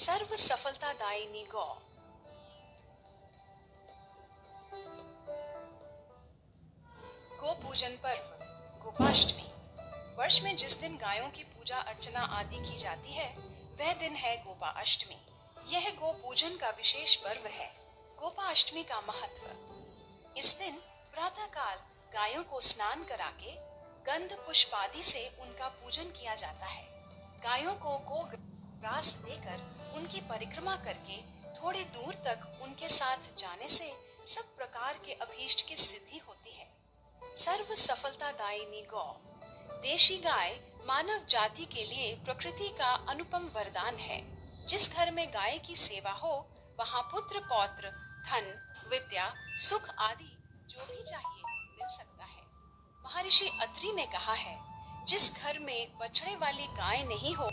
सर्व सफलतादायिनी गौ। गो पूजन पर्व गोपाष्टमी। वर्ष में जिस दिन गायों की पूजा अर्चना आदि की जाती है वह दिन है गोपा अष्टमी। यह गो पूजन का विशेष पर्व है। गोपा अष्टमी का महत्व। इस दिन प्रातः काल गायों को स्नान करा के गंध पुष्पादि से उनका पूजन किया जाता है। गायों को गो ग्रास देकर उनकी परिक्रमा करके थोड़ी दूर तक उनके साथ जाने से सब प्रकार के अभीष्ट की सिद्धि होती है। सर्व सफलतादायिनी गौ। देशी गाय मानव जाति के लिए प्रकृति का अनुपम वरदान है। जिस घर में गाय की सेवा हो वहाँ पुत्र पौत्र धन विद्या सुख आदि जो भी चाहिए मिल सकता है। महर्षि अत्रि ने कहा है, जिस घर में बछड़े वाली गाय नहीं हो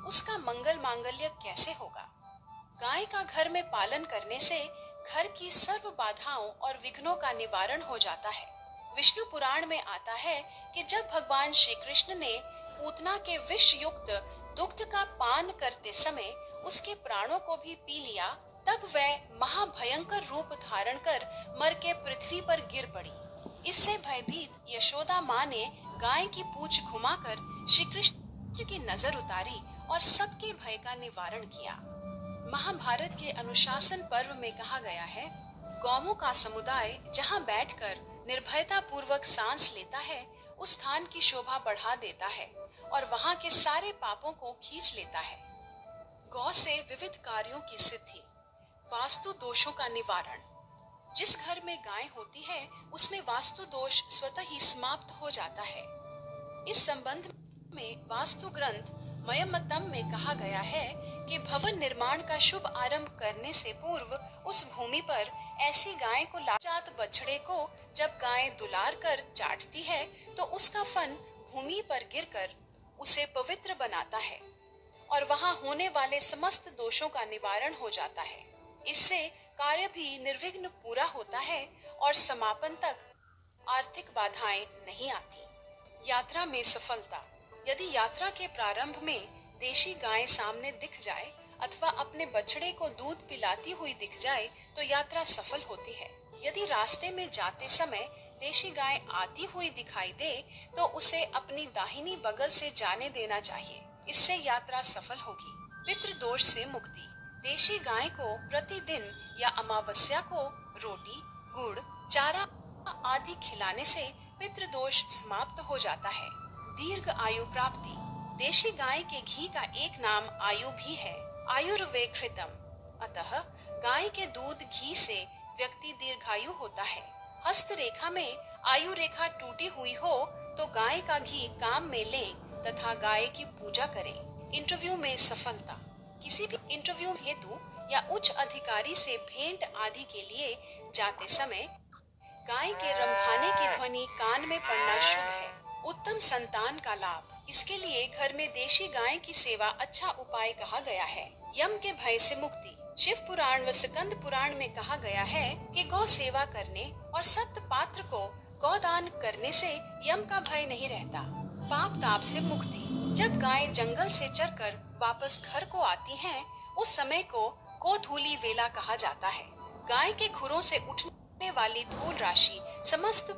उसका मंगल मांगल्य कैसे होगा। गाय का घर में पालन करने से घर की सर्व बाधाओं और विघ्नों का निवारण हो जाता है। विष्णु पुराण में आता है कि जब भगवान श्री कृष्ण ने पूतना के विष युक्त दुग्ध का पान करते समय उसके प्राणों को भी पी लिया, तब वह महाभयंकर रूप धारण कर मर के पृथ्वी पर गिर पड़ी। इससे भयभीत यशोदा माँ ने गाय की पूंछ घुमाकर श्री कृष्ण की नजर उतारी और सबके भय का निवारण किया। महाभारत के अनुशासन पर्व में कहा गया है, गौओं का समुदाय जहाँ बैठकर निर्भयता पूर्वक सांस लेता है उस स्थान की शोभा बढ़ा देता है और वहाँ के सारे पापों को खींच लेता है। गौ से विविध कार्यों की सिद्धि। वास्तु दोषों का निवारण। जिस घर में गाय होती है उसमें वास्तु दोष स्वतः ही समाप्त हो जाता है। इस संबंध में वास्तु ग्रंथ मयमत्तम में कहा गया है कि भवन निर्माण का शुभ आरंभ करने से पूर्व उस भूमि पर ऐसी गाय को जात बछड़े को जब गाय दुलार कर चाटती है तो उसका फन भूमि पर गिरकर उसे पवित्र बनाता है और वहां होने वाले समस्त दोषों का निवारण हो जाता है। इससे कार्य भी निर्विघ्न पूरा होता है और समापन तक आर्थिक बाधाएं नहीं आती। यात्रा में सफलता। यदि यात्रा के प्रारंभ में देशी गाय सामने दिख जाए अथवा अपने बछड़े को दूध पिलाती हुई दिख जाए तो यात्रा सफल होती है। यदि रास्ते में जाते समय देशी गाय आती हुई दिखाई दे तो उसे अपनी दाहिनी बगल से जाने देना चाहिए, इससे यात्रा सफल होगी। पितृदोष से मुक्ति। देशी गाय को प्रतिदिन या अमावस्या को रोटी गुड़ चारा आदि खिलाने से पितृदोष समाप्त हो जाता है। दीर्घ आयु प्राप्ति। देशी गाय के घी का एक नाम आयु भी है, आयुर्वेकृतम। अतः गाय के दूध घी से व्यक्ति दीर्घायु होता है। हस्त रेखा में आयु रेखा टूटी हुई हो तो गाय का घी काम में लें तथा गाय की पूजा करें। इंटरव्यू में सफलता। किसी भी इंटरव्यू हेतु या उच्च अधिकारी से भेंट आदि के लिए जाते समय गाय के रंभाने की ध्वनि कान में पड़ना शुभ है। उत्तम संतान का लाभ। इसके लिए घर में देशी गाय की सेवा अच्छा उपाय कहा गया है। यम के भय से मुक्ति। शिव पुराण व स्कंद पुराण में कहा गया है कि गौ सेवा करने और सत्य पात्र को गौदान करने से यम का भय नहीं रहता। पाप ताप से मुक्ति। जब गाय जंगल से चरकर वापस घर को आती हैं, उस समय को गोधूली वेला कहा जाता है। गाय के खुरों से उठने वाली धूल राशि समस्त